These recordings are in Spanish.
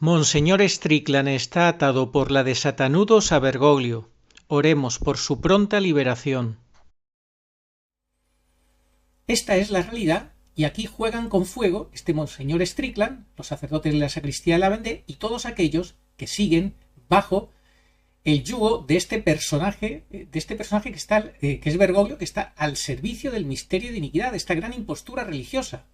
Monseñor Strickland está atado por la de Satanudos a Bergoglio. Oremos por su pronta liberación. Esta es la realidad, y aquí juegan con fuego este Monseñor Strickland, los sacerdotes de la sacristía de la Vendée y todos aquellos que siguen bajo el yugo de este personaje que está, que es Bergoglio, que está al servicio del misterio de iniquidad, de esta gran impostura religiosa.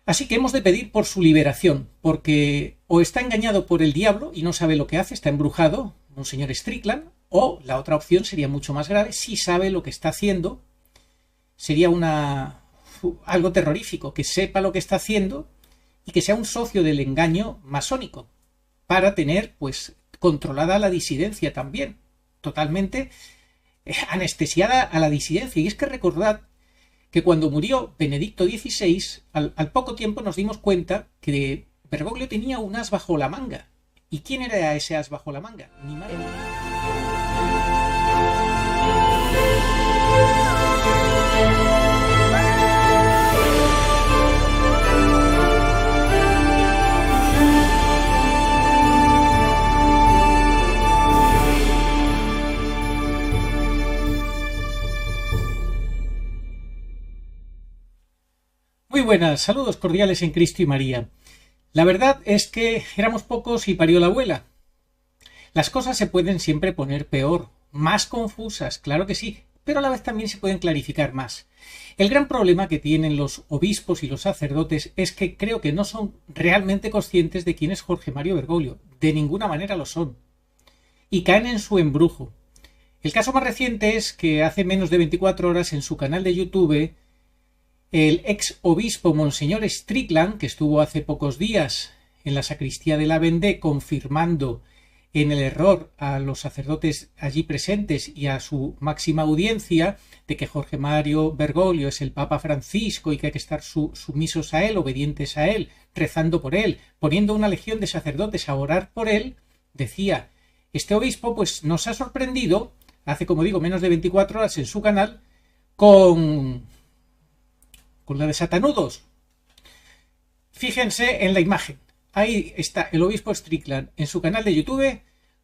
Así que hemos de pedir por su liberación, porque o está engañado por el diablo y no sabe lo que hace, está embrujado, Monseñor Strickland, o la otra opción sería mucho más grave, si sabe lo que está haciendo, sería algo terrorífico, que sepa lo que está haciendo y que sea un socio del engaño masónico, para tener, pues, controlada la disidencia también, totalmente anestesiada a la disidencia. Y es que recordad que cuando murió Benedicto XVI, al poco tiempo nos dimos cuenta que Bergoglio tenía un as bajo la manga. ¿Y quién era ese as bajo la manga? Ni más ni menos. Muy buenas, saludos cordiales en Cristo y María. La verdad es que éramos pocos y parió la abuela. Las cosas se pueden siempre poner peor, más confusas, claro que sí, pero a la vez también se pueden clarificar más. El gran problema que tienen los obispos y los sacerdotes es que creo que no son realmente conscientes de quién es Jorge Mario Bergoglio, de ninguna manera lo son, y caen en su embrujo. El caso más reciente es que hace menos de 24 horas en su canal de YouTube el ex obispo Monseñor Strickland, que estuvo hace pocos días en la sacristía de la Vendée confirmando en el error a los sacerdotes allí presentes y a su máxima audiencia de que Jorge Mario Bergoglio es el Papa Francisco y que hay que estar sumisos a él, obedientes a él, rezando por él, poniendo una legión de sacerdotes a orar por él, decía, este obispo pues nos ha sorprendido, hace como digo menos de 24 horas en su canal, con la de Satanudos. Fíjense en la imagen. Ahí está el obispo Strickland en su canal de YouTube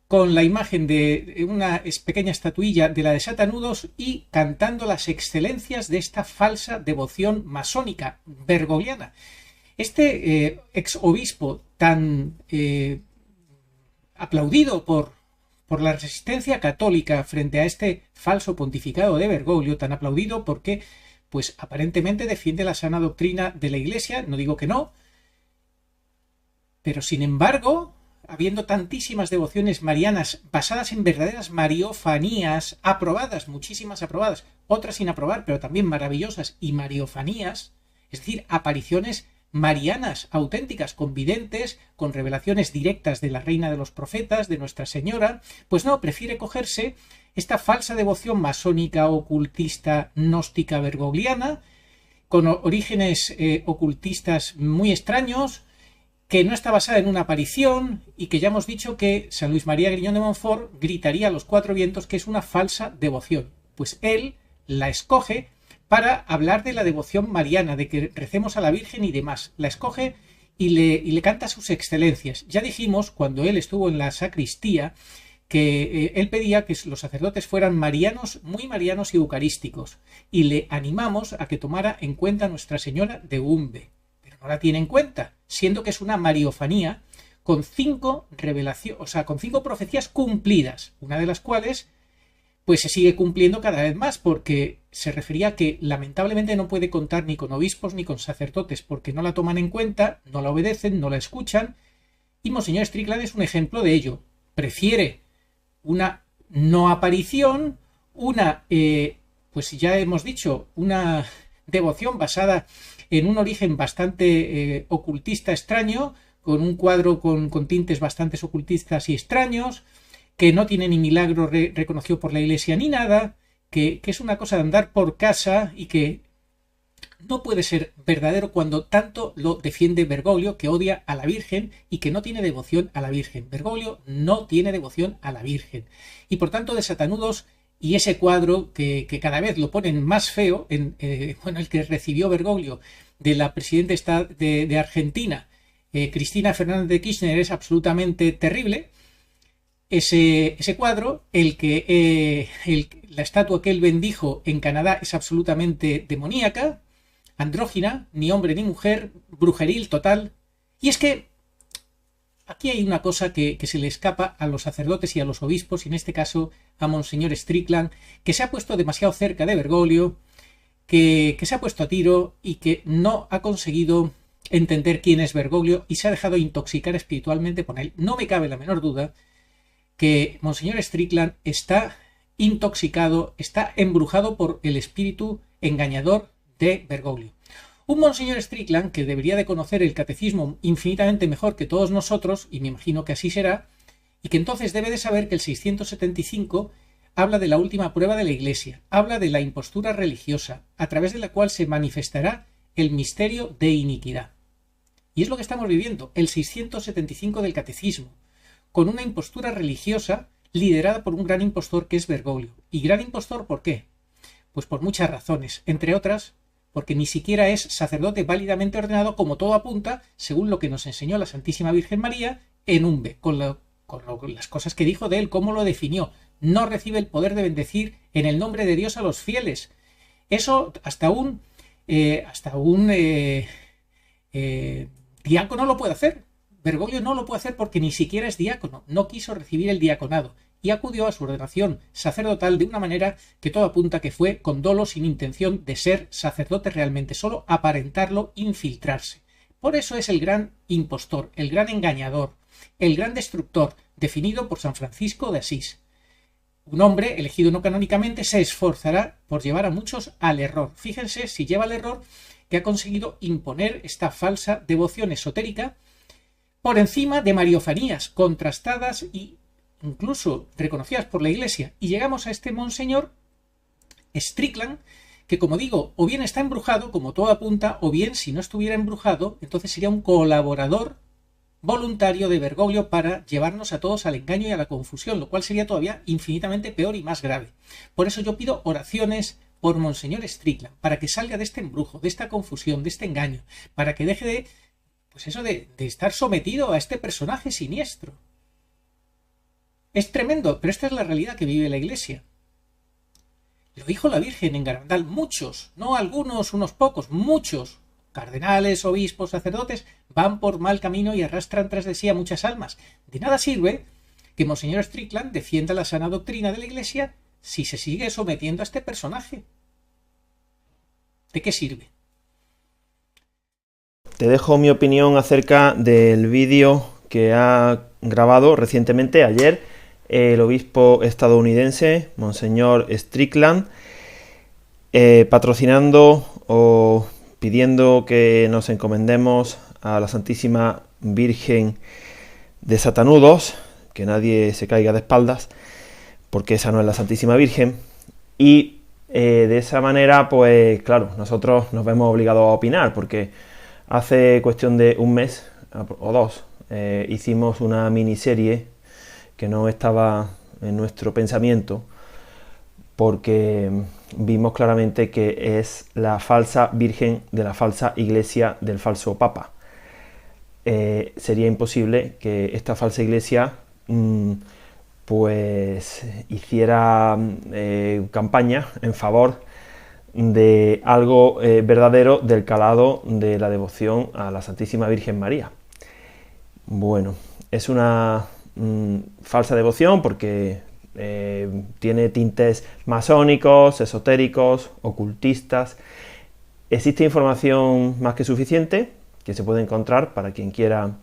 con la imagen de una pequeña estatuilla de la de Satanudos y cantando las excelencias de esta falsa devoción masónica bergogliana. Este ex obispo tan aplaudido por la resistencia católica frente a este falso pontificado de Bergoglio, tan aplaudido porque pues aparentemente defiende la sana doctrina de la Iglesia, no digo que no, pero sin embargo, habiendo tantísimas devociones marianas basadas en verdaderas mariofanías, aprobadas, muchísimas aprobadas, otras sin aprobar, pero también maravillosas, y mariofanías, es decir, apariciones marianas auténticas, con videntes, con revelaciones directas de la Reina de los Profetas, de Nuestra Señora, pues no, prefiere cogerse esta falsa devoción masónica, ocultista, gnóstica, bergogliana, con orígenes ocultistas muy extraños, que no está basada en una aparición y que ya hemos dicho que San Luis María Griñón de Montfort gritaría a los cuatro vientos que es una falsa devoción. Pues él la escoge para hablar de la devoción mariana, de que recemos a la Virgen y demás. La escoge y le canta sus excelencias. Ya dijimos, cuando él estuvo en la sacristía, que él pedía que los sacerdotes fueran marianos, muy marianos y eucarísticos, y le animamos a que tomara en cuenta a Nuestra Señora de Umbe, pero no la tiene en cuenta, siendo que es una mariofanía con 5 revelaciones, o sea, con 5 profecías cumplidas, una de las cuales pues se sigue cumpliendo cada vez más, porque se refería a que lamentablemente no puede contar ni con obispos ni con sacerdotes, porque no la toman en cuenta, no la obedecen, no la escuchan, y Monseñor Strickland es un ejemplo de ello. Prefiere una no aparición, pues ya hemos dicho, una devoción basada en un origen bastante ocultista extraño, con un cuadro con tintes bastante ocultistas y extraños, que no tiene ni milagro reconocido por la Iglesia ni nada, que es una cosa de andar por casa y que no puede ser verdadero cuando tanto lo defiende Bergoglio, que odia a la Virgen y que no tiene devoción a la Virgen. Bergoglio no tiene devoción a la Virgen. Y por tanto de Satanudos y ese cuadro que cada vez lo ponen más feo, bueno, el que recibió Bergoglio de la presidenta de Argentina, Cristina Fernández de Kirchner, es absolutamente terrible. Ese cuadro, la estatua que él bendijo en Canadá es absolutamente demoníaca, andrógina, ni hombre ni mujer, brujeril total. Y es que aquí hay una cosa que se le escapa a los sacerdotes y a los obispos, y en este caso a Monseñor Strickland, que se ha puesto demasiado cerca de Bergoglio, que se ha puesto a tiro y que no ha conseguido entender quién es Bergoglio y se ha dejado intoxicar espiritualmente por él. No me cabe la menor duda que Monseñor Strickland está intoxicado, está embrujado por el espíritu engañador de Bergoglio. Un Monseñor Strickland que debería de conocer el catecismo infinitamente mejor que todos nosotros, y me imagino que así será, y que entonces debe de saber que el 675 habla de la última prueba de la Iglesia, habla de la impostura religiosa, a través de la cual se manifestará el misterio de iniquidad. Y es lo que estamos viviendo, el 675 del catecismo, con una impostura religiosa liderada por un gran impostor que es Bergoglio. ¿Y gran impostor por qué? Pues por muchas razones, entre otras, porque ni siquiera es sacerdote válidamente ordenado, como todo apunta, según lo que nos enseñó la Santísima Virgen María en Umbe, con las cosas que dijo de él, cómo lo definió. No recibe el poder de bendecir en el nombre de Dios a los fieles. Eso hasta un diácono lo puede hacer. Bergoglio no lo puede hacer porque ni siquiera es diácono, no quiso recibir el diaconado y acudió a su ordenación sacerdotal de una manera que todo apunta que fue con dolo, sin intención de ser sacerdote realmente, solo aparentarlo, infiltrarse. Por eso es el gran impostor, el gran engañador, el gran destructor, definido por San Francisco de Asís. Un hombre, elegido no canónicamente, se esforzará por llevar a muchos al error. Fíjense si lleva al error que ha conseguido imponer esta falsa devoción esotérica por encima de mariofanías contrastadas e incluso reconocidas por la Iglesia. Y llegamos a este Monseñor Strickland, que, como digo, o bien está embrujado, como todo apunta, o bien, si no estuviera embrujado, entonces sería un colaborador voluntario de Bergoglio para llevarnos a todos al engaño y a la confusión, lo cual sería todavía infinitamente peor y más grave. Por eso yo pido oraciones por Monseñor Strickland, para que salga de este embrujo, de esta confusión, de este engaño, para que deje de estar sometido a este personaje siniestro. Es tremendo, pero esta es la realidad que vive la Iglesia. Lo dijo la Virgen en Garandal, muchos, no algunos, unos pocos, muchos cardenales, obispos, sacerdotes, van por mal camino y arrastran tras de sí a muchas almas. De nada sirve que Monseñor Strickland defienda la sana doctrina de la Iglesia si se sigue sometiendo a este personaje. ¿De qué sirve? Te dejo mi opinión acerca del vídeo que ha grabado recientemente, ayer, el obispo estadounidense, Monseñor Strickland, patrocinando o pidiendo que nos encomendemos a la Santísima Virgen de Satanudos, que nadie se caiga de espaldas, porque esa no es la Santísima Virgen, y de esa manera, pues claro, nosotros nos vemos obligados a opinar, porque hace cuestión de un mes o dos hicimos una miniserie que no estaba en nuestro pensamiento, porque vimos claramente que es la falsa Virgen de la falsa Iglesia del falso Papa. Sería imposible que esta falsa Iglesia pues hiciera campaña en favor de algo verdadero del calado de la devoción a la Santísima Virgen María. Bueno, es una falsa devoción porque tiene tintes masónicos, esotéricos, ocultistas. Existe información más que suficiente que se puede encontrar para quien quiera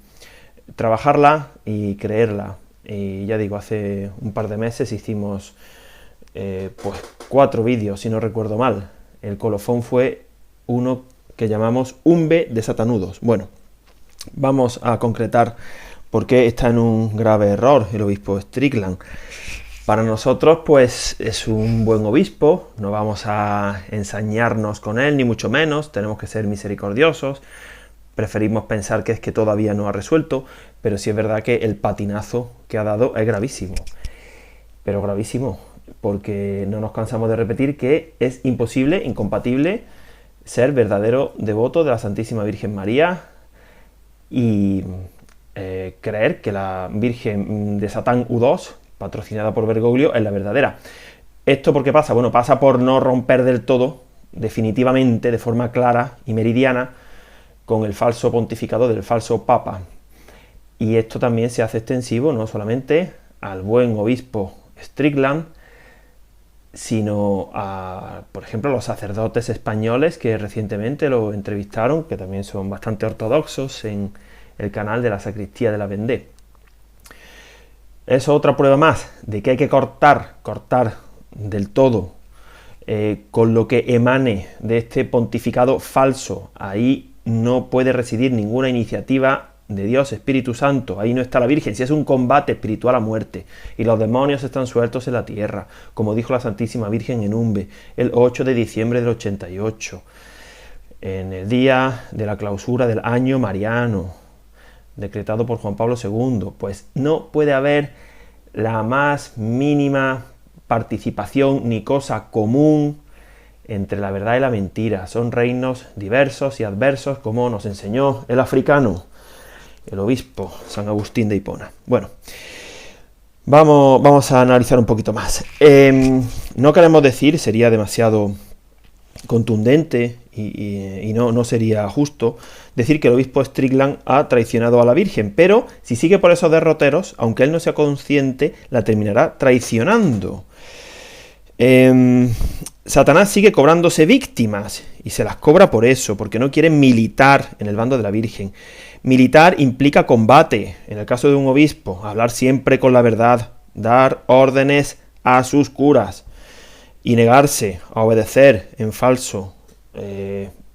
trabajarla y creerla. Y ya digo, hace un par de meses hicimos pues 4 vídeos, si no recuerdo mal. El colofón fue uno que llamamos Umbe de Satanudos. Bueno, vamos a concretar por qué está en un grave error el obispo Strickland. Para nosotros, pues, es un buen obispo, no vamos a ensañarnos con él, ni mucho menos, tenemos que ser misericordiosos, preferimos pensar que es que todavía no ha resuelto, pero sí es verdad que el patinazo que ha dado es gravísimo, pero gravísimo. porque no nos cansamos de repetir que es imposible, incompatible, ser verdadero devoto de la Santísima Virgen María y creer que la Virgen de Satán U2, patrocinada por Bergoglio, es la verdadera. ¿Esto por qué pasa? Bueno, pasa por no romper del todo, definitivamente, de forma clara y meridiana, con el falso pontificado del falso papa. Y esto también se hace extensivo no solamente al buen obispo Strickland, sino a, por ejemplo, los sacerdotes españoles que recientemente lo entrevistaron, que también son bastante ortodoxos, en el canal de la Sacristía de la Vendée. Es otra prueba más de que hay que cortar del todo con lo que emane de este pontificado falso. Ahí no puede residir ninguna iniciativa de Dios, Espíritu Santo, ahí no está la Virgen. Si es un combate espiritual a muerte y los demonios están sueltos en la tierra, como dijo la Santísima Virgen en Umbe el 8 de diciembre del 88, en el día de la clausura del año mariano, decretado por Juan Pablo II, pues no puede haber la más mínima participación ni cosa común entre la verdad y la mentira. Son reinos diversos y adversos, como nos enseñó el africano, el obispo San Agustín de Hipona. Bueno, vamos a analizar un poquito más. No queremos decir, sería demasiado contundente y no sería justo decir que el obispo Strickland ha traicionado a la Virgen, pero si sigue por esos derroteros, aunque él no sea consciente, la terminará traicionando. Satanás sigue cobrándose víctimas y se las cobra por eso, porque no quiere militar en el bando de la Virgen. Militar implica combate, en el caso de un obispo, hablar siempre con la verdad, dar órdenes a sus curas y negarse a obedecer en falso,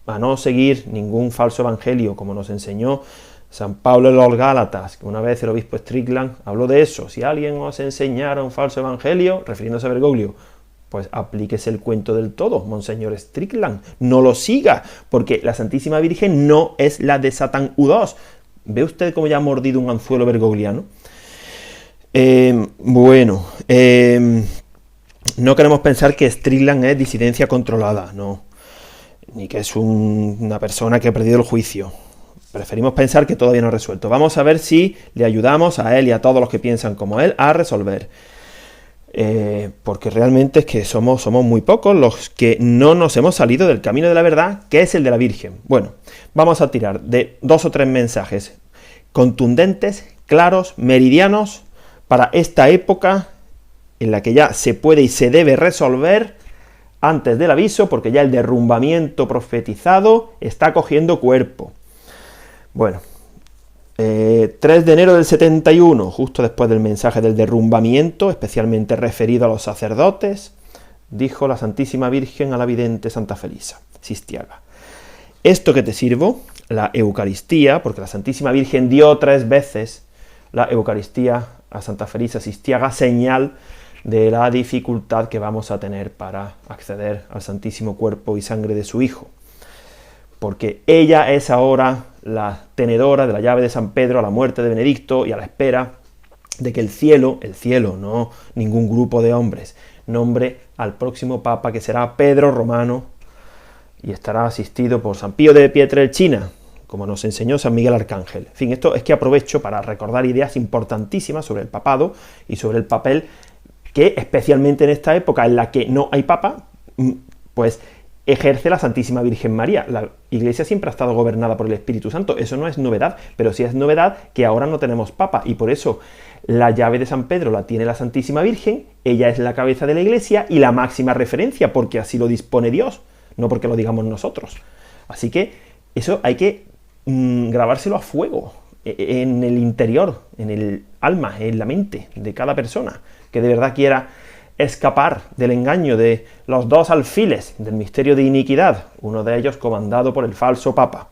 a no seguir ningún falso evangelio, como nos enseñó San Pablo en los Gálatas, que una vez el obispo Strickland habló de eso. Si alguien os enseñara un falso evangelio, refiriéndose a Bergoglio, pues aplíquese el cuento del todo, Monseñor Strickland, no lo siga, porque la Santísima Virgen no es la de Satán U2. ¿Ve usted cómo ya ha mordido un anzuelo bergogliano? No queremos pensar que Strickland es disidencia controlada, no, ni que es una persona que ha perdido el juicio. Preferimos pensar que todavía no ha resuelto. Vamos a ver si le ayudamos a él y a todos los que piensan como él a resolver. Porque realmente es que somos muy pocos los que no nos hemos salido del camino de la verdad, que es el de la Virgen. Bueno, vamos a tirar de 2 o 3 mensajes contundentes, claros, meridianos, para esta época en la que ya se puede y se debe resolver antes del aviso, porque ya el derrumbamiento profetizado está cogiendo cuerpo. Bueno, 3 de enero del 71, justo después del mensaje del derrumbamiento, especialmente referido a los sacerdotes, dijo la Santísima Virgen a la vidente Santa Felisa Sistiaga: esto que te sirvo, la Eucaristía, porque la Santísima Virgen dio 3 veces la Eucaristía a Santa Felisa Sistiaga, señal de la dificultad que vamos a tener para acceder al Santísimo Cuerpo y Sangre de su Hijo, porque ella es ahora la tenedora de la llave de San Pedro a la muerte de Benedicto y a la espera de que el cielo, no ningún grupo de hombres, nombre al próximo Papa, que será Pedro Romano, y estará asistido por San Pío de Pietrelcina, como nos enseñó San Miguel Arcángel. En fin, esto es que aprovecho para recordar ideas importantísimas sobre el papado y sobre el papel que, especialmente en esta época en la que no hay papa, pues ejerce la Santísima Virgen María. La Iglesia siempre ha estado gobernada por el Espíritu Santo, eso no es novedad, pero sí es novedad que ahora no tenemos papa, y por eso la llave de San Pedro la tiene la Santísima Virgen, ella es la cabeza de la Iglesia y la máxima referencia, porque así lo dispone Dios, no porque lo digamos nosotros. Así que eso hay que grabárselo a fuego, en el interior, en el alma, en la mente de cada persona que de verdad quiera escapar del engaño de los 2 alfiles del misterio de iniquidad, uno de ellos comandado por el falso Papa.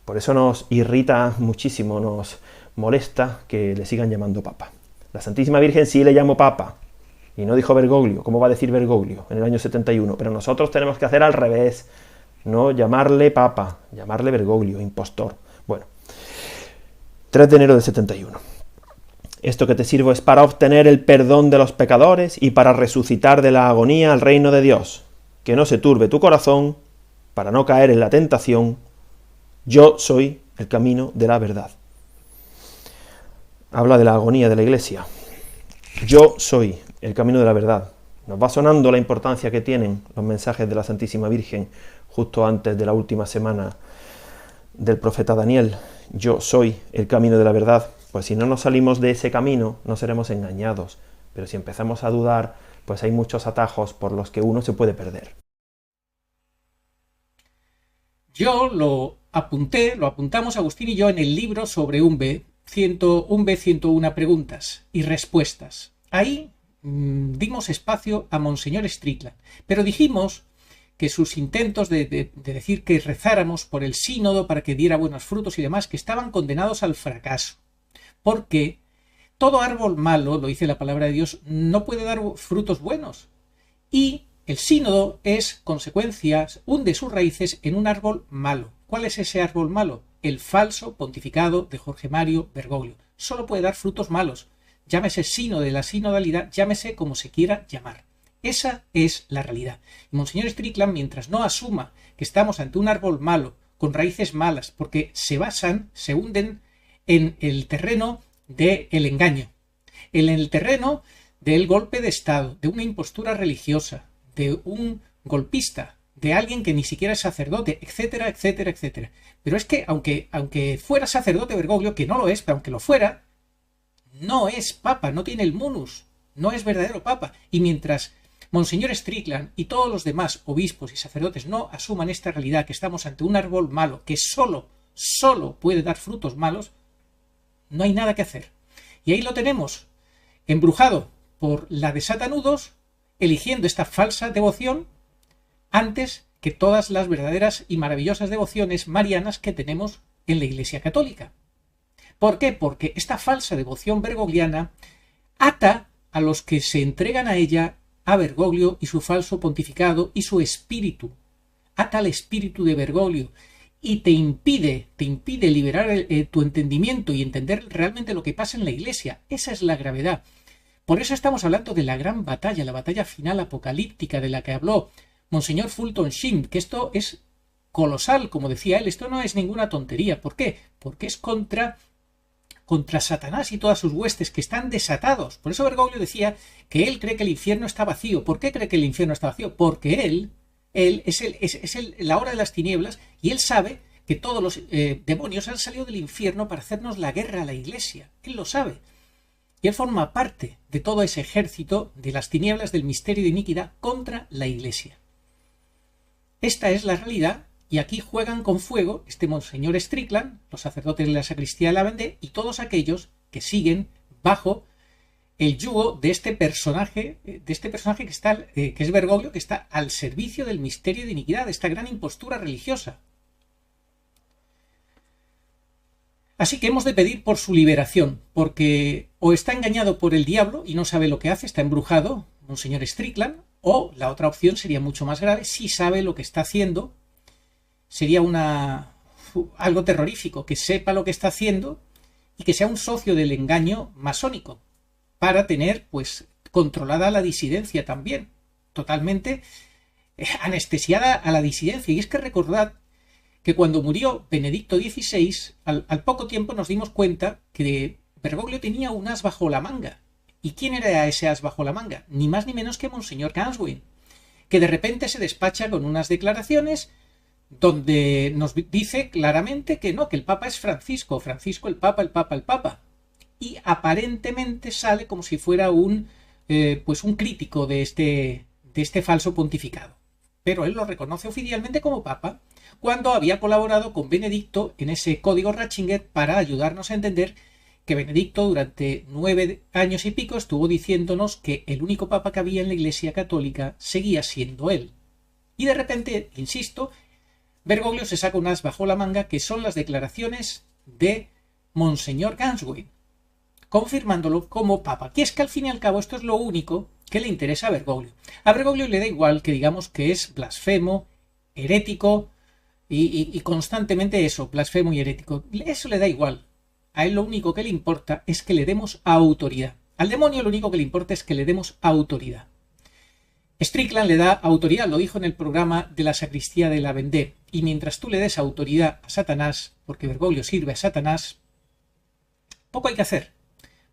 Por eso nos irrita muchísimo, nos molesta que le sigan llamando Papa. La Santísima Virgen sí le llamó Papa, y no dijo Bergoglio. ¿Cómo va a decir Bergoglio en el año 71? Pero nosotros tenemos que hacer al revés, no llamarle Papa, llamarle Bergoglio, impostor. Bueno, 3 de enero del 71. esto que te sirvo es para obtener el perdón de los pecadores y para resucitar de la agonía al reino de Dios. Que no se turbe tu corazón, para no caer en la tentación. Yo soy el camino de la verdad. Habla de la agonía de la Iglesia. Yo soy el camino de la verdad. Nos va sonando la importancia que tienen los mensajes de la Santísima Virgen justo antes de la última semana del profeta Daniel. Yo soy el camino de la verdad. Pues si no nos salimos de ese camino, no seremos engañados. Pero si empezamos a dudar, pues hay muchos atajos por los que uno se puede perder. Yo lo apuntamos Agustín y yo en el libro sobre UNBE, 101 preguntas y respuestas. Ahí dimos espacio a Monseñor Strickland, pero dijimos que sus intentos de decir que rezáramos por el sínodo para que diera buenos frutos y demás, que estaban condenados al fracaso, porque todo árbol malo, lo dice la palabra de Dios, no puede dar frutos buenos, y el sínodo es consecuencia, hunde sus raíces en un árbol malo. ¿Cuál es ese árbol malo? El falso pontificado de Jorge Mario Bergoglio. Solo puede dar frutos malos. Llámese sínodo de la sinodalidad, llámese como se quiera llamar. Esa es la realidad. Y Monseñor Strickland, mientras no asuma que estamos ante un árbol malo, con raíces malas, porque se hunden en el terreno del engaño, en el terreno del golpe de Estado, de una impostura religiosa, de un golpista, de alguien que ni siquiera es sacerdote, etcétera, etcétera, etcétera. Pero es que aunque fuera sacerdote Bergoglio, que no lo es, pero aunque lo fuera, no es papa, no tiene el munus, no es verdadero papa. Y mientras Monseñor Strickland y todos los demás obispos y sacerdotes no asuman esta realidad, que estamos ante un árbol malo, que solo puede dar frutos malos, no hay nada que hacer. Y ahí lo tenemos, embrujado por la desatanudos, eligiendo esta falsa devoción antes que todas las verdaderas y maravillosas devociones marianas que tenemos en la Iglesia Católica. ¿Por qué? Porque esta falsa devoción bergogliana ata a los que se entregan a ella, a Bergoglio y su falso pontificado y su espíritu. Ata al espíritu de Bergoglio y te impide liberar tu entendimiento y entender realmente lo que pasa en la Iglesia. Esa es la gravedad. Por eso estamos hablando de la gran batalla, la batalla final apocalíptica de la que habló Monseñor Fulton Sheen, que esto es colosal, como decía él, esto no es ninguna tontería. ¿Por qué? Porque es contra Satanás y todas sus huestes que están desatados. Por eso Bergoglio decía que él cree que el infierno está vacío. ¿Por qué cree que el infierno está vacío? Porque él es la hora de las tinieblas y él sabe que todos los demonios han salido del infierno para hacernos la guerra a la Iglesia. Él lo sabe. Y él forma parte de todo ese ejército de las tinieblas del misterio de iniquidad contra la Iglesia. Esta es la realidad y aquí juegan con fuego este Monseñor Strickland, los sacerdotes de la sacristía de la Vendée y todos aquellos que siguen bajo el yugo de este personaje que es Bergoglio, que está al servicio del misterio de iniquidad, de esta gran impostura religiosa. Así que hemos de pedir por su liberación, porque o está engañado por el diablo y no sabe lo que hace, está embrujado, Monseñor Strickland, o la otra opción sería mucho más grave, si sabe lo que está haciendo, sería algo terrorífico, que sepa lo que está haciendo y que sea un socio del engaño masónico, para tener pues controlada la disidencia también, totalmente anestesiada a la disidencia. Y es que recordad que cuando murió Benedicto XVI, al poco tiempo nos dimos cuenta que Bergoglio tenía un as bajo la manga. ¿Y quién era ese as bajo la manga? Ni más ni menos que Monseñor Ganswein, que de repente se despacha con unas declaraciones donde nos dice claramente que no, que el Papa es Francisco el Papa. Y aparentemente sale como si fuera un crítico de este falso pontificado. Pero él lo reconoce oficialmente como Papa, cuando había colaborado con Benedicto en ese código Ratzinger para ayudarnos a entender que Benedicto durante 9 años y pico estuvo diciéndonos que el único papa que había en la Iglesia Católica seguía siendo él. Y de repente, insisto, Bergoglio se saca un as bajo la manga, que son las declaraciones de Monseñor Ganswein, confirmándolo como papa. Que es que al fin y al cabo esto es lo único que le interesa a Bergoglio. A Bergoglio le da igual que digamos que es blasfemo, herético y constantemente eso, blasfemo y herético. Eso le da igual. A él lo único que le importa es que le demos autoridad. Al demonio lo único que le importa es que le demos autoridad. Strickland le da autoridad, lo dijo en el programa de la sacristía de la Vendée. Y mientras tú le des autoridad a Satanás, porque Bergoglio sirve a Satanás, poco hay que hacer.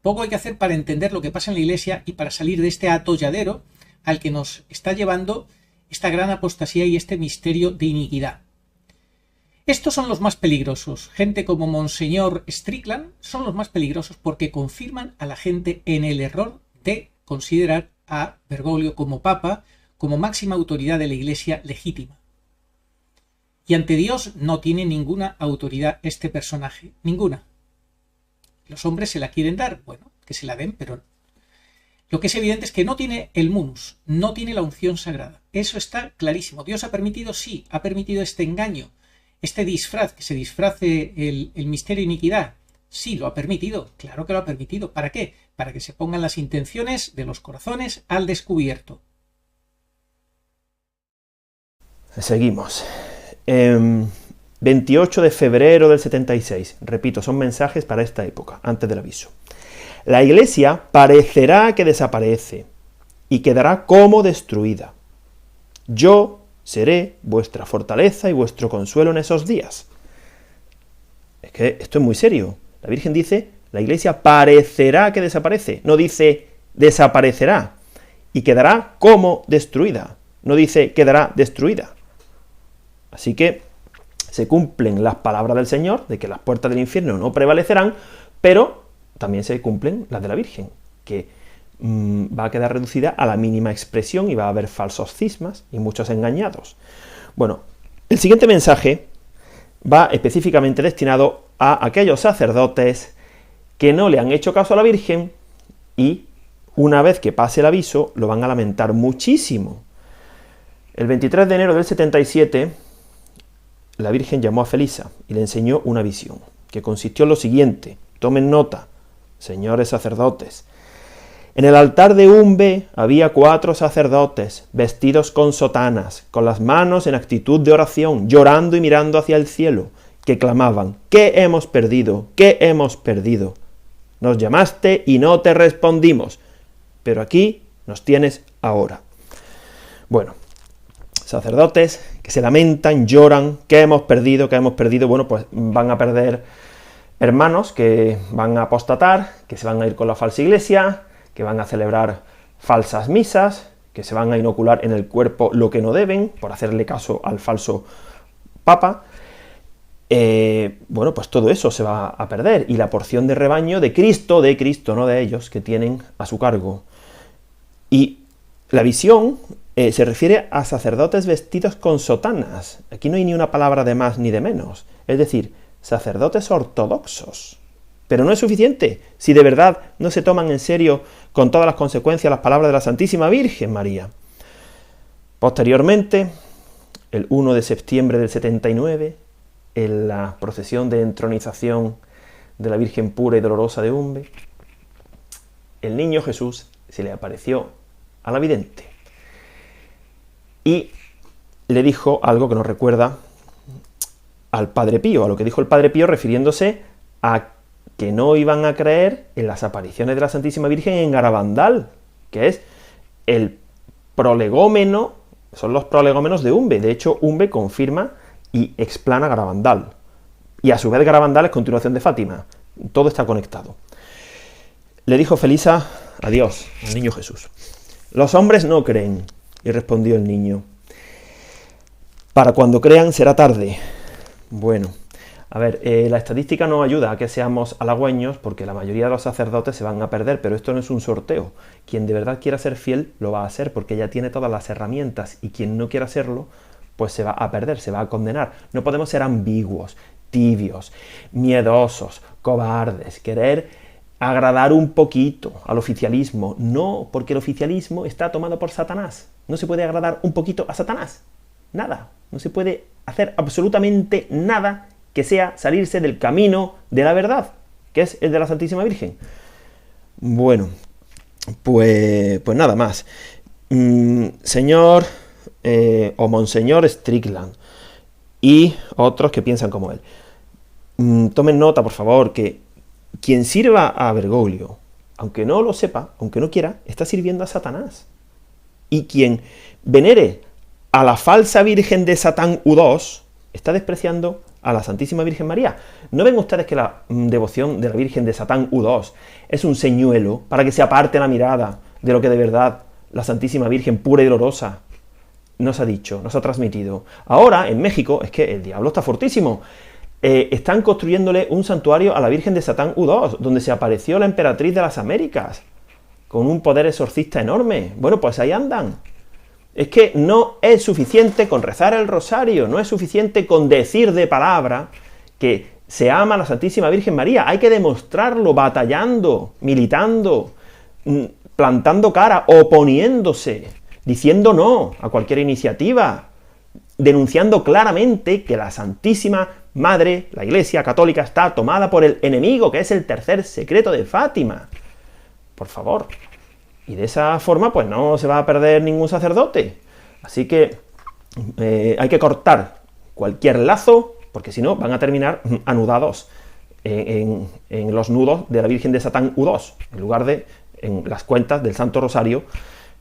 Poco hay que hacer para entender lo que pasa en la Iglesia y para salir de este atolladero al que nos está llevando esta gran apostasía y este misterio de iniquidad. Estos son los más peligrosos. Gente como Monseñor Strickland son los más peligrosos porque confirman a la gente en el error de considerar a Bergoglio como papa, como máxima autoridad de la Iglesia legítima. Y ante Dios no tiene ninguna autoridad este personaje, ninguna. Los hombres se la quieren dar, bueno, que se la den, pero lo que es evidente es que no tiene el munus, no tiene la unción sagrada. Eso está clarísimo. Dios ha permitido, sí, ha permitido este engaño, este disfraz, que se disfrace el misterio de iniquidad. Sí, lo ha permitido, claro que lo ha permitido. ¿Para qué? Para que se pongan las intenciones de los corazones al descubierto. Seguimos. 28 de febrero del 76. Repito, son mensajes para esta época, antes del aviso. La Iglesia parecerá que desaparece y quedará como destruida. Yo seré vuestra fortaleza y vuestro consuelo en esos días. Es que esto es muy serio. La Virgen dice, la Iglesia parecerá que desaparece. No dice desaparecerá y quedará como destruida. No dice quedará destruida. Así que se cumplen las palabras del Señor de que las puertas del infierno no prevalecerán, pero también se cumplen las de la Virgen, que va a quedar reducida a la mínima expresión y va a haber falsos cismas y muchos engañados. Bueno, el siguiente mensaje va específicamente destinado a aquellos sacerdotes que no le han hecho caso a la Virgen y una vez que pase el aviso lo van a lamentar muchísimo. El 23 de enero del 77 la Virgen llamó a Felisa y le enseñó una visión, que consistió en lo siguiente. Tomen nota, señores sacerdotes. En el altar de Umbe había 4 sacerdotes, vestidos con sotanas, con las manos en actitud de oración, llorando y mirando hacia el cielo, que clamaban, ¿qué hemos perdido? ¿Qué hemos perdido? Nos llamaste y no te respondimos, pero aquí nos tienes ahora. Bueno, sacerdotes que se lamentan, lloran, ¿qué hemos perdido? ¿Qué hemos perdido? Bueno, pues van a perder hermanos que van a apostatar, que se van a ir con la falsa iglesia, que van a celebrar falsas misas, que se van a inocular en el cuerpo lo que no deben, por hacerle caso al falso papa. Bueno, pues todo eso se va a perder, y la porción de rebaño de Cristo, no de ellos, que tienen a su cargo. Y la visión se refiere a sacerdotes vestidos con sotanas. Aquí no hay ni una palabra de más ni de menos. Es decir, sacerdotes ortodoxos. Pero no es suficiente si de verdad no se toman en serio con todas las consecuencias las palabras de la Santísima Virgen María. Posteriormente, el 1 de septiembre del 79, en la procesión de entronización de la Virgen Pura y Dolorosa de Umbe, el niño Jesús se le apareció a la vidente y le dijo algo que nos recuerda al Padre Pío, a lo que dijo el Padre Pío refiriéndose a que no iban a creer en las apariciones de la Santísima Virgen en Garabandal, que es el prolegómeno, son los prolegómenos de Umbe. De hecho, Umbe confirma y explana Garabandal. Y a su vez Garabandal es continuación de Fátima. Todo está conectado. Le dijo Felisa a Dios, al niño Jesús: los hombres no creen. Y respondió el niño: para cuando crean será tarde. Bueno, a ver, la estadística no ayuda a que seamos halagüeños, porque la mayoría de los sacerdotes se van a perder, pero esto no es un sorteo. Quien de verdad quiera ser fiel lo va a ser, porque ya tiene todas las herramientas, y quien no quiera serlo, pues se va a perder, se va a condenar. No podemos ser ambiguos, tibios, miedosos, cobardes, querer agradar un poquito al oficialismo. No, porque el oficialismo está tomado por Satanás. No se puede agradar un poquito a Satanás. Nada. No se puede hacer absolutamente nada que sea salirse del camino de la verdad, que es el de la Santísima Virgen. Bueno, pues nada más. Señor o Monseñor Strickland y otros que piensan como él. Tomen nota, por favor, que quien sirva a Bergoglio, aunque no lo sepa, aunque no quiera, está sirviendo a Satanás. Y quien venere a la falsa Virgen de Satán U2 está despreciando a la Santísima Virgen María. ¿No ven ustedes que la devoción de la Virgen de Satán U2 es un señuelo para que se aparte la mirada de lo que de verdad la Santísima Virgen pura y dolorosa nos ha dicho, nos ha transmitido? Ahora, en México, es que el diablo está fortísimo. Están construyéndole un santuario a la Virgen de Satán U2, donde se apareció la emperatriz de las Américas, con un poder exorcista enorme. Bueno, pues ahí andan. Es que no es suficiente con rezar el rosario, no es suficiente con decir de palabra que se ama a la Santísima Virgen María. Hay que demostrarlo batallando, militando, plantando cara, oponiéndose, diciendo no a cualquier iniciativa, denunciando claramente que la Santísima Madre, la Iglesia Católica, está tomada por el enemigo, que es el tercer secreto de Fátima. Por favor. Y de esa forma, pues no se va a perder ningún sacerdote. Así que hay que cortar cualquier lazo, porque si no van a terminar anudados en los nudos de la Virgen de Satán U2, en lugar de en las cuentas del Santo Rosario,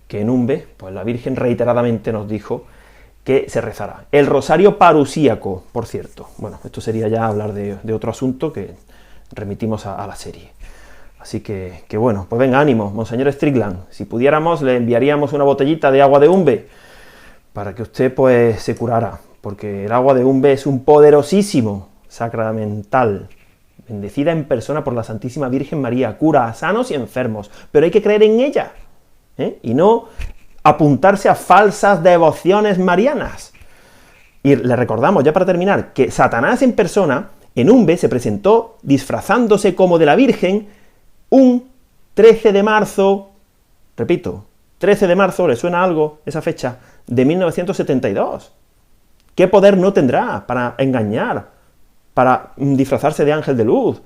que en Umbe, pues la Virgen reiteradamente nos dijo que se rezará. El rosario parusíaco, por cierto. Bueno, esto sería ya hablar de otro asunto que remitimos a la serie. Así que bueno, pues venga, ánimo, Monseñor Strickland. Si pudiéramos, le enviaríamos una botellita de agua de Umbe para que usted pues se curara, porque el agua de Umbe es un poderosísimo sacramental, bendecida en persona por la Santísima Virgen María, cura a sanos y enfermos, pero hay que creer en ella, y no apuntarse a falsas devociones marianas. Y le recordamos, ya para terminar, que Satanás en persona, en Umbe, se presentó disfrazándose como de la Virgen un 13 de marzo, repito, 13 de marzo, ¿le suena algo esa fecha? De 1972. ¿Qué poder no tendrá para engañar, para disfrazarse de ángel de luz?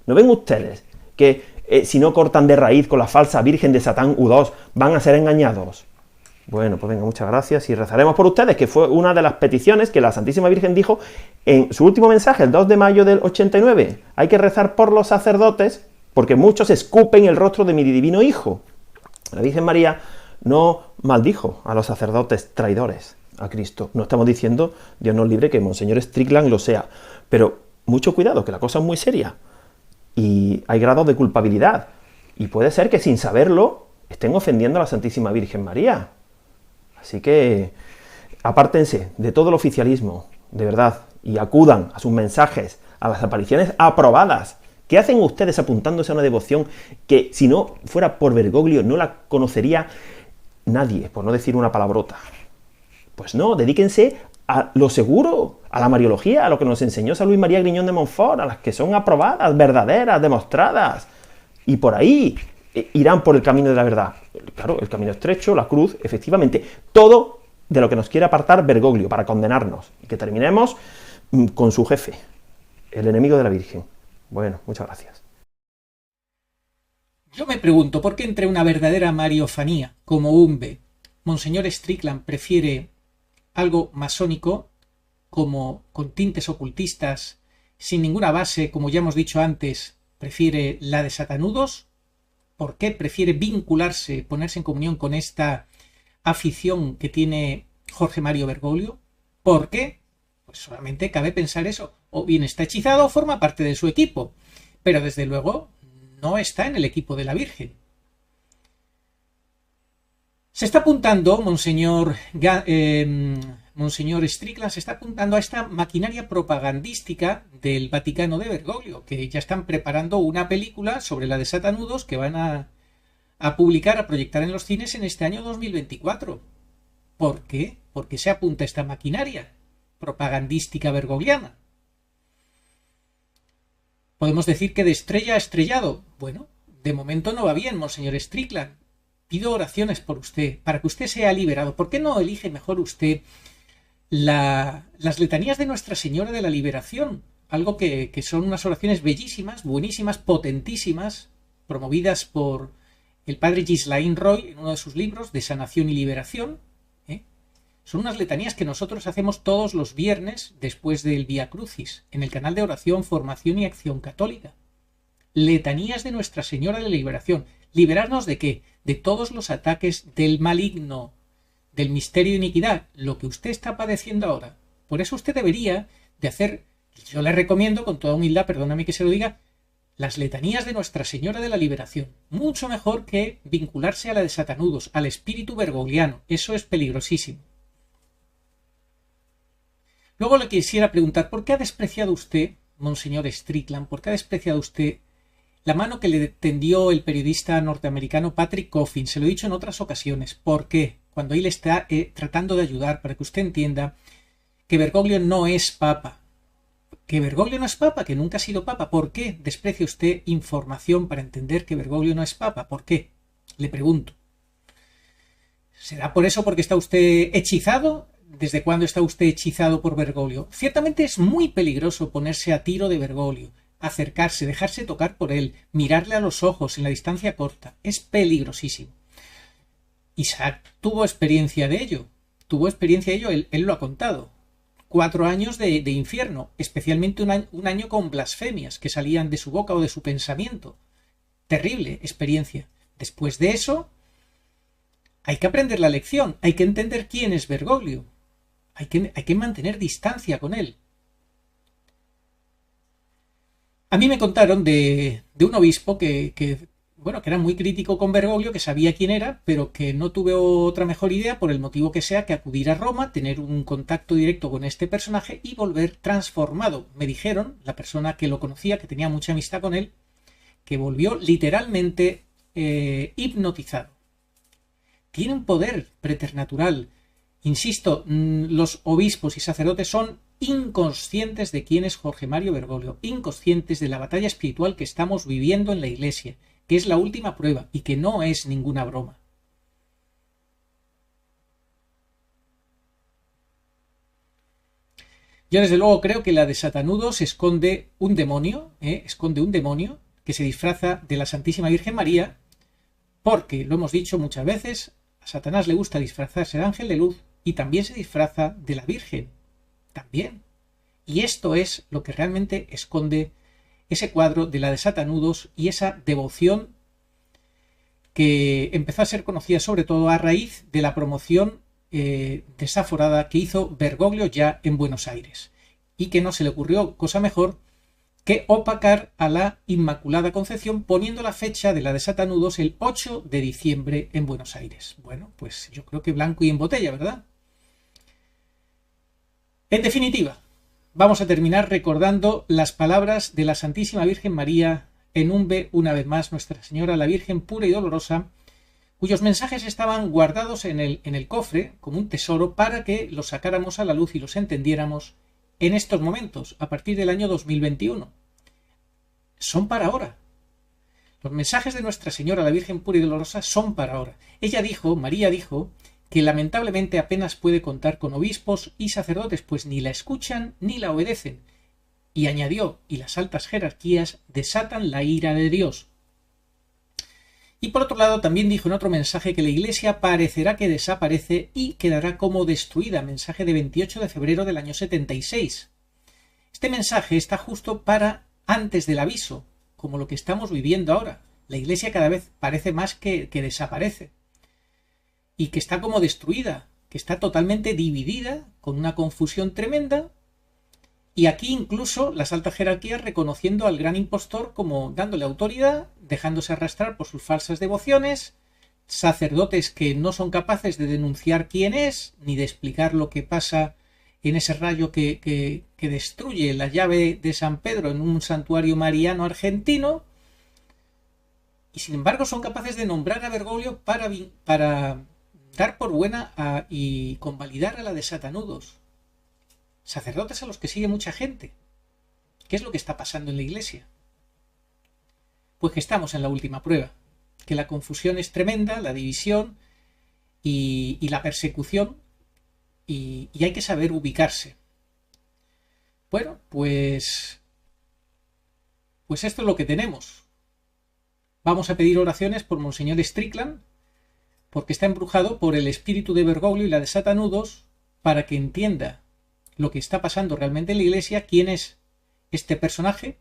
¿No ven ustedes que si no cortan de raíz con la falsa Virgen de Satán U2 van a ser engañados? Bueno, pues venga, muchas gracias y rezaremos por ustedes, que fue una de las peticiones que la Santísima Virgen dijo en su último mensaje, el 2 de mayo del 89. Hay que rezar por los sacerdotes, porque muchos escupen el rostro de mi divino Hijo. La Virgen María no maldijo a los sacerdotes traidores a Cristo. No estamos diciendo, Dios nos libre, que Monseñor Strickland lo sea, pero mucho cuidado, que la cosa es muy seria y hay grados de culpabilidad y puede ser que sin saberlo estén ofendiendo a la Santísima Virgen María. Así que apártense de todo el oficialismo, de verdad, y acudan a sus mensajes, a las apariciones aprobadas. ¿Qué hacen ustedes apuntándose a una devoción que, si no fuera por Bergoglio, no la conocería nadie, por no decir una palabrota? Pues no, dedíquense a lo seguro, a la mariología, a lo que nos enseñó San Luis María Griñón de Montfort, a las que son aprobadas, verdaderas, demostradas. Y por ahí irán por el camino de la verdad. Claro, el camino estrecho, la cruz, efectivamente, todo de lo que nos quiere apartar Bergoglio para condenarnos. Y que terminemos con su jefe, el enemigo de la Virgen. Bueno, muchas gracias. Yo me pregunto, ¿por qué entre una verdadera mariofanía como Umbe, Monseñor Strickland prefiere algo masónico, como con tintes ocultistas, sin ninguna base, como ya hemos dicho antes, prefiere la de satanudos? ¿Por qué prefiere vincularse, ponerse en comunión con esta afición que tiene Jorge Mario Bergoglio? ¿Por qué? Pues solamente cabe pensar eso. O bien está hechizado o forma parte de su equipo, pero desde luego no está en el equipo de la Virgen. Se está apuntando, Monseñor Strickland, se está apuntando a esta maquinaria propagandística del Vaticano de Bergoglio, que ya están preparando una película sobre la de Satanudos que van a publicar, a proyectar en los cines en este año 2024. ¿Por qué? ¿Por qué se apunta esta maquinaria propagandística bergogliana? Podemos decir que de estrella a estrellado. Bueno, de momento no va bien, Monseñor Strickland. Pido oraciones por usted, para que usted sea liberado. ¿Por qué no elige mejor usted las letanías de Nuestra Señora de la Liberación? Algo que son unas oraciones bellísimas, buenísimas, potentísimas, promovidas por el padre Ghislain Roy en uno de sus libros de Sanación y Liberación. Son unas letanías que nosotros hacemos todos los viernes después del Vía Crucis, en el canal de oración, formación y acción católica. letanías de Nuestra Señora de la Liberación. ¿Liberarnos de qué? De todos los ataques del maligno, del misterio de iniquidad, lo que usted está padeciendo ahora. Por eso usted debería de hacer, yo le recomiendo con toda humildad, perdóname que se lo diga, las letanías de Nuestra Señora de la Liberación. Mucho mejor que vincularse a la de Satanudos, al espíritu bergogliano. Eso es peligrosísimo. Luego le quisiera preguntar, ¿por qué ha despreciado usted, Monseñor Strickland, por qué ha despreciado usted la mano que le tendió el periodista norteamericano Patrick Coffin? Se lo he dicho en otras ocasiones. ¿Por qué? Cuando él está tratando de ayudar para que usted entienda que Bergoglio no es papa. Que Bergoglio no es papa, que nunca ha sido papa. ¿Por qué desprecia usted información para entender que Bergoglio no es papa? ¿Por qué? Le pregunto. ¿Será por eso porque está usted hechizado? ¿Desde cuándo está usted hechizado por Bergoglio? Ciertamente es muy peligroso ponerse a tiro de Bergoglio, acercarse, dejarse tocar por él, mirarle a los ojos en la distancia corta. Es peligrosísimo. Isaac tuvo experiencia de ello. Él lo ha contado. 4 años de infierno, especialmente un año con blasfemias que salían de su boca o de su pensamiento. Terrible experiencia. Después de eso, hay que aprender la lección, hay que entender quién es Bergoglio, hay que mantener distancia con él. A mí me contaron de un obispo que era muy crítico con Bergoglio, que sabía quién era, pero que no tuve otra mejor idea, por el motivo que sea, que acudir a Roma, tener un contacto directo con este personaje y volver transformado. Me dijeron, la persona que lo conocía, que tenía mucha amistad con él, que volvió literalmente hipnotizado. Tiene un poder preternatural. Insisto, los obispos y sacerdotes son inconscientes de quién es Jorge Mario Bergoglio, inconscientes de la batalla espiritual que estamos viviendo en la Iglesia, que es la última prueba y que no es ninguna broma. Yo desde luego creo que la de Satanudos esconde un demonio que se disfraza de la Santísima Virgen María, porque, lo hemos dicho muchas veces, a Satanás le gusta disfrazarse de ángel de luz y también se disfraza de la Virgen. También. Y esto es lo que realmente esconde ese cuadro de la de Satanudos y esa devoción que empezó a ser conocida sobre todo a raíz de la promoción desaforada que hizo Bergoglio ya en Buenos Aires, y que no se le ocurrió cosa mejor que opacar a la Inmaculada Concepción poniendo la fecha de la de Satanudos el 8 de diciembre en Buenos Aires. Bueno, pues yo creo que blanco y en botella, ¿verdad? En definitiva, vamos a terminar recordando las palabras de la Santísima Virgen María en Umbe, una vez más, Nuestra Señora la Virgen pura y dolorosa, cuyos mensajes estaban guardados en el cofre como un tesoro para que los sacáramos a la luz y los entendiéramos en estos momentos, a partir del año 2021. Son para ahora. Los mensajes de Nuestra Señora la Virgen pura y dolorosa son para ahora. María dijo, que lamentablemente apenas puede contar con obispos y sacerdotes, pues ni la escuchan ni la obedecen. Y añadió, y las altas jerarquías desatan la ira de Dios. Y por otro lado también dijo en otro mensaje que la Iglesia parecerá que desaparece y quedará como destruida, mensaje de 28 de febrero del año 76. Este mensaje está justo para antes del aviso, como lo que estamos viviendo ahora. La Iglesia cada vez parece más que desaparece. Y que está como destruida, que está totalmente dividida, con una confusión tremenda, y aquí incluso las altas jerarquías reconociendo al gran impostor como dándole autoridad, dejándose arrastrar por sus falsas devociones, sacerdotes que no son capaces de denunciar quién es, ni de explicar lo que pasa en ese rayo que destruye la llave de San Pedro en un santuario mariano argentino, y sin embargo son capaces de nombrar a Bergoglio para dar por buena y convalidar a la de Satanudos. Sacerdotes a los que sigue mucha gente. ¿Qué es lo que está pasando en la Iglesia? Pues que estamos en la última prueba, que la confusión es tremenda, la división y la persecución, y hay que saber ubicarse. Bueno, pues esto es lo que tenemos. Vamos a pedir oraciones por Monseñor Strickland, porque está embrujado por el espíritu de Bergoglio y la de Satanudos, para que entienda lo que está pasando realmente en la Iglesia, quién es este personaje,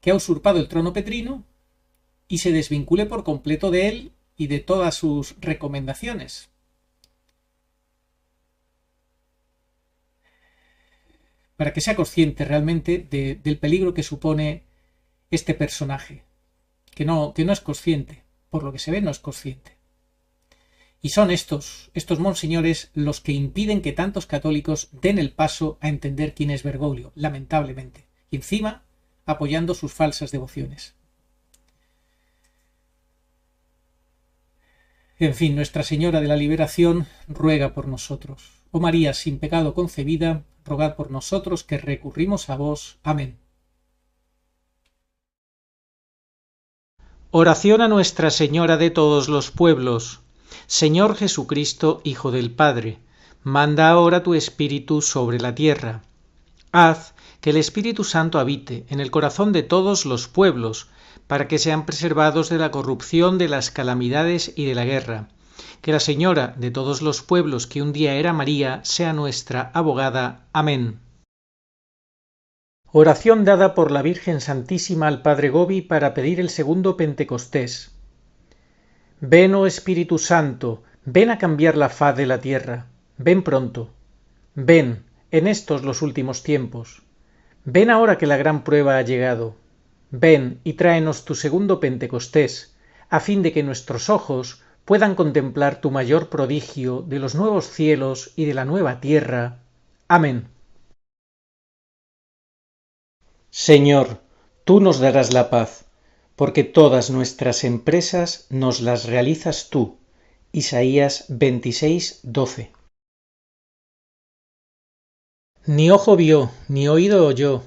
que ha usurpado el trono petrino y se desvincule por completo de él y de todas sus recomendaciones. Para que sea consciente realmente del peligro que supone este personaje, que no es consciente, por lo que se ve no es consciente. Y son estos monseñores los que impiden que tantos católicos den el paso a entender quién es Bergoglio, lamentablemente, y encima apoyando sus falsas devociones. En fin, Nuestra Señora de la Liberación ruega por nosotros. Oh María, sin pecado concebida, rogad por nosotros que recurrimos a vos. Amén. Oración a Nuestra Señora de todos los pueblos. Señor Jesucristo, Hijo del Padre, manda ahora tu Espíritu sobre la tierra. Haz que el Espíritu Santo habite en el corazón de todos los pueblos, para que sean preservados de la corrupción, de las calamidades y de la guerra. Que la Señora de todos los pueblos, que un día era María, sea nuestra abogada. Amén. Oración dada por la Virgen Santísima al Padre Gobi para pedir el segundo Pentecostés. Ven, oh Espíritu Santo, ven a cambiar la faz de la tierra. Ven pronto. Ven, en estos los últimos tiempos. Ven ahora que la gran prueba ha llegado. Ven y tráenos tu segundo Pentecostés, a fin de que nuestros ojos puedan contemplar tu mayor prodigio de los nuevos cielos y de la nueva tierra. Amén. Señor, tú nos darás la paz, porque todas nuestras empresas nos las realizas tú. Isaías 26:12. Ni ojo vio, ni oído oyó,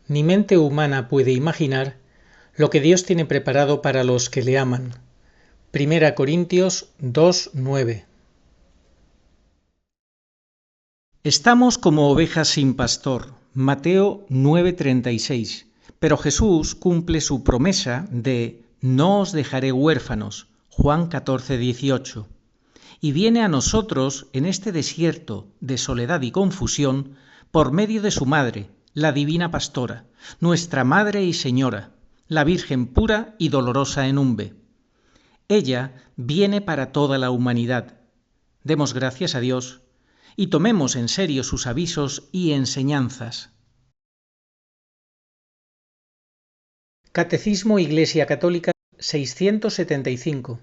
ni mente humana puede imaginar lo que Dios tiene preparado para los que le aman. 1 Corintios 2:9. Estamos como ovejas sin pastor. Mateo 9:36. Pero Jesús cumple su promesa de no os dejaré huérfanos. Juan 14:18. Y viene a nosotros en este desierto de soledad y confusión por medio de su madre, la divina pastora, nuestra Madre y Señora, la Virgen pura y dolorosa en Umbe. Ella viene para toda la humanidad. Demos gracias a Dios y tomemos en serio sus avisos y enseñanzas. Catecismo Iglesia Católica 675.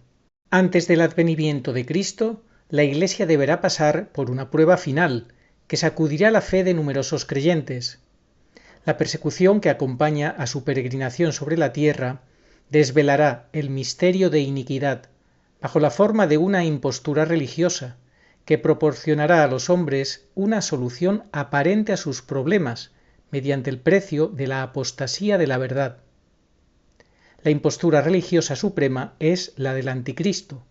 Antes del advenimiento de Cristo, la Iglesia deberá pasar por una prueba final que sacudirá la fe de numerosos creyentes. La persecución que acompaña a su peregrinación sobre la tierra desvelará el misterio de iniquidad bajo la forma de una impostura religiosa que proporcionará a los hombres una solución aparente a sus problemas mediante el precio de la apostasía de la verdad. La impostura religiosa suprema es la del anticristo,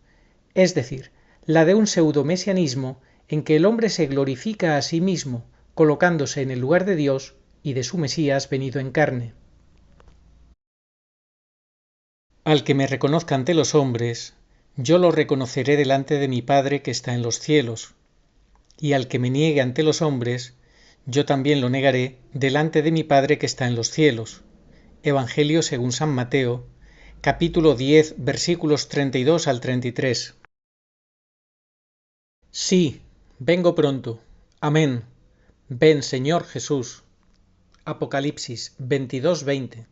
es decir, la de un pseudomesianismo en que el hombre se glorifica a sí mismo, colocándose en el lugar de Dios y de su Mesías venido en carne. Al que me reconozca ante los hombres, yo lo reconoceré delante de mi Padre que está en los cielos, y al que me niegue ante los hombres, yo también lo negaré delante de mi Padre que está en los cielos. Evangelio según San Mateo, capítulo 10, versículos 32 al 33. Sí, vengo pronto. Amén. Ven, Señor Jesús. Apocalipsis 22:20.